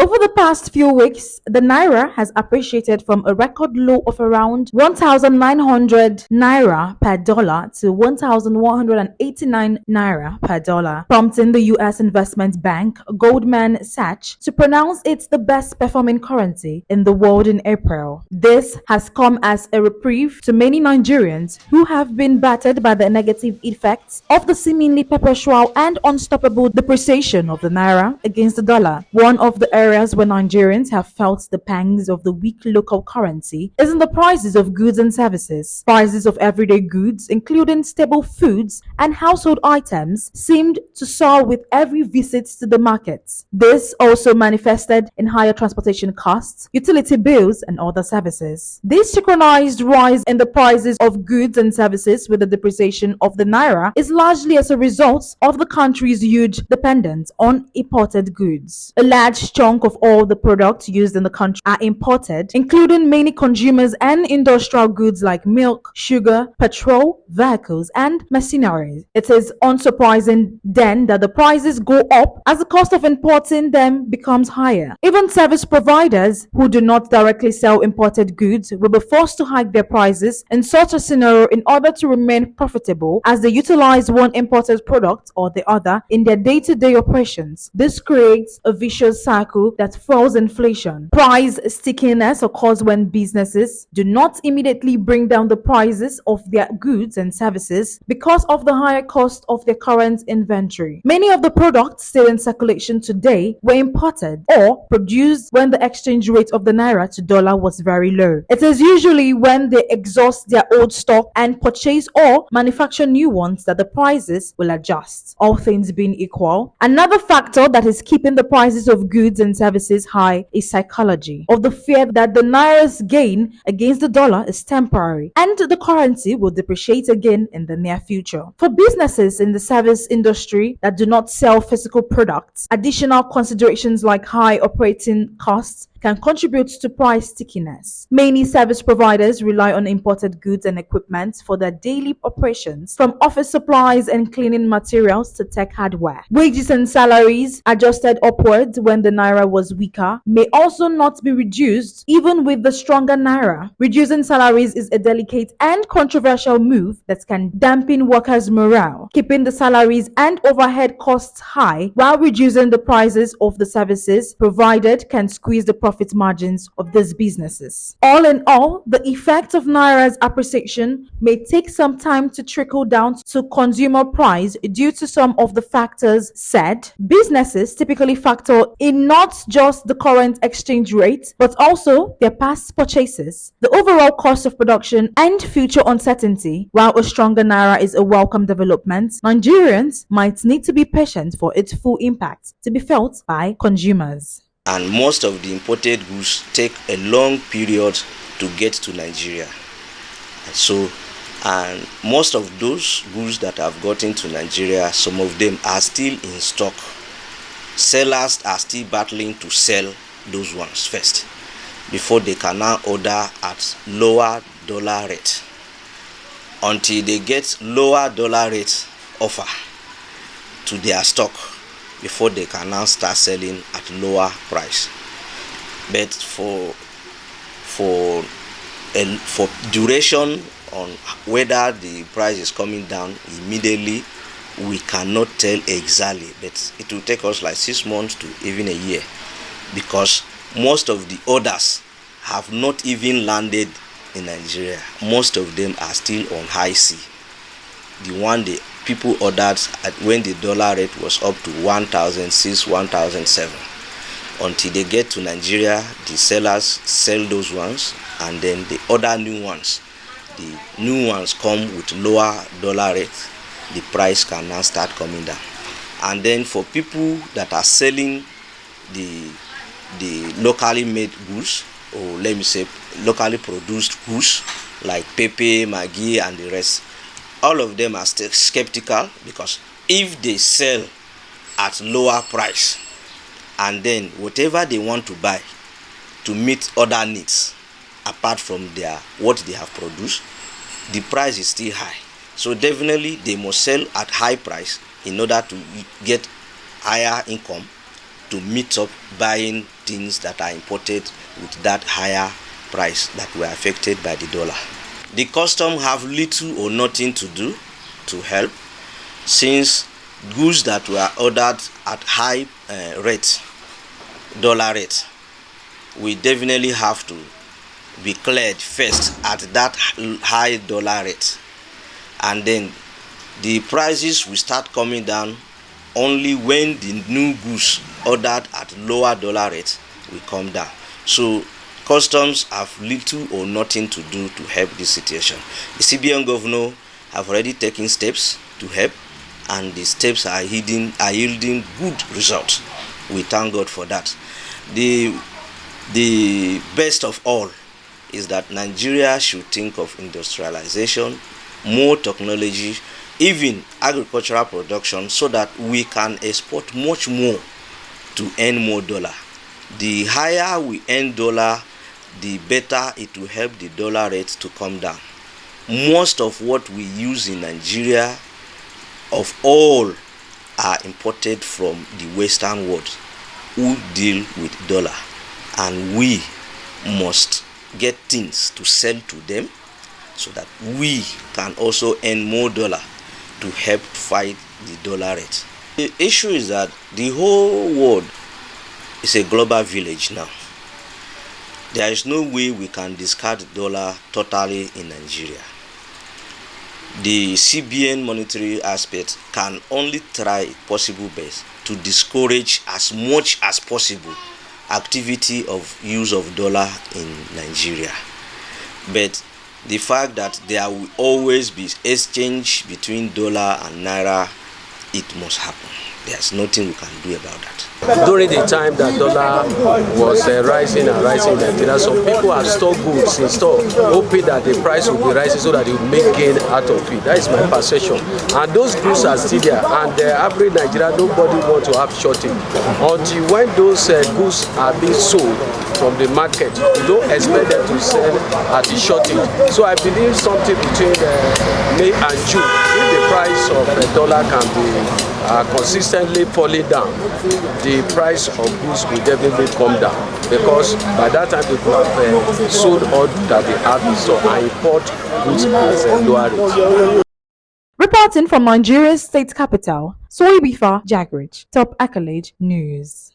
Over the past few weeks, the Naira has appreciated from a record low of around 1,900 Naira per dollar to 1,189 Naira per dollar, prompting the US investment bank Goldman Sachs to pronounce it the best performing currency in the world in April. This has come as a reprieve to many Nigerians who have been battered by the negative effects of the seemingly perpetual and unstoppable depreciation of the Naira against the dollar. One of the areas where Nigerians have felt the pangs of the weak local currency is in the prices of goods and services. Prices of everyday goods, including staple foods and household items, seemed to soar with every visit to the markets. This also manifested in higher transportation costs, utility bills, and other services. This synchronized rise in the prices of goods and services with the depreciation of the Naira is largely as a result of the country's huge dependence on imported goods. A large chunk of all the products used in the country are imported, including many consumers and industrial goods like milk, sugar, petrol, vehicles, and machinery. It is unsurprising then that the prices go up as the cost of importing them becomes higher. Even service providers who do not directly sell imported goods will be forced to hike their prices in such a scenario in order to remain profitable as they utilize one imported product or the other in their day-to-day operations. This creates a vicious cycle that fuels inflation. Price stickiness occurs when businesses do not immediately bring down the prices of their goods and services because of the higher cost of their current inventory. Many of the products still in circulation today were imported or produced when the exchange rate of the Naira to dollar was very low. It is usually when they exhaust their old stock and purchase or manufacture new ones that the prices will adjust, all things being equal. Another factor that is keeping the prices of goods and services high is psychology of the fear that the Naira's gain against the dollar is temporary and the currency will depreciate again in the near future. For businesses in the service industry that do not sell physical products, additional considerations like high operating costs can contribute to price stickiness. Many service providers rely on imported goods and equipment for their daily operations, from office supplies and cleaning materials to tech hardware. Wages and salaries adjusted upwards when the Naira was weaker may also not be reduced even with the stronger Naira. Reducing salaries is a delicate and controversial move that can dampen workers' morale, keeping the salaries and overhead costs high while reducing the prices of the services provided can squeeze the profit margins of these businesses. All in all, the effect of Naira's appreciation may take some time to trickle down to consumer price due to some of the factors said. Businesses typically factor in not just the current exchange rate, but also their past purchases, the overall cost of production, and future uncertainty. While a stronger Naira is a welcome development, Nigerians might need to be patient for its full impact to be felt by consumers. And most of the imported goods take a long period to get to Nigeria. And most of those goods that have gotten to Nigeria, some of them are still in stock. Sellers are still battling to sell those ones first before they can now order at lower dollar rate. Until they get lower dollar rate offer to their stock before they can now start selling at lower price. But for duration on whether the price is coming down immediately, we cannot tell exactly, but it will take us like 6 months to even a year, because most of the orders have not even landed in Nigeria. Most of them are still on high sea. The one the people ordered at when the dollar rate was up to 1,006, 1,007. Until they get to Nigeria, the sellers sell those ones and then they order new ones. The new ones come with lower dollar rate. The price can now start coming down. And then for people that are selling the locally made goods, or let me say locally produced goods like pepper, maggi and the rest, all of them are still skeptical, because if they sell at lower price and then whatever they want to buy to meet other needs apart from what they have produced, the price is still high. So definitely they must sell at high price in order to get higher income to meet up buying things that are imported with that higher price that were affected by the dollar. The custom have little or nothing to do to help, since goods that were ordered at high dollar rate, we definitely have to be cleared first at that high dollar rate, and then the prices will start coming down only when the new goods ordered at lower dollar rate will come down. So customs have little or nothing to do to help this situation. The CBN governor have already taken steps to help, and the steps are yielding good results. We thank God for that. The best of all is that Nigeria should think of industrialization, more technology, even agricultural production, so that we can export much more to earn more dollar. The higher we earn dollar, the better it will help the dollar rate to come down. Most of what we use in Nigeria, of all, are imported from the Western world, who deal with dollar, and we must get things to sell to them so that we can also earn more dollar to help fight the dollar rate. The issue is that the whole world is a global village now. There is no way we can discard dollar totally in Nigeria. The CBN monetary aspect can only try possible best to discourage as much as possible activity of use of dollar in Nigeria. But the fact that there will always be exchange between dollar and naira, it must happen. There's nothing we can do about that. During the time that dollar was rising in Nigeria, some people have stored goods in store, hoping that the price will be rising so that they will make gain out of it. That is my perception. And those goods are still there. And the average Nigerian, nobody wants to have shortage. Until when those goods are being sold from the market, you don't expect them to sell at the shortage. So I believe something between May and June, if the price of the dollar can be consistently falling down, the price of goods will definitely come down, because by that time they could have sold all that they have in store and import goods at lower rates. Reporting from Nigeria's state capital, Soy Jagridge, Top Accolade News.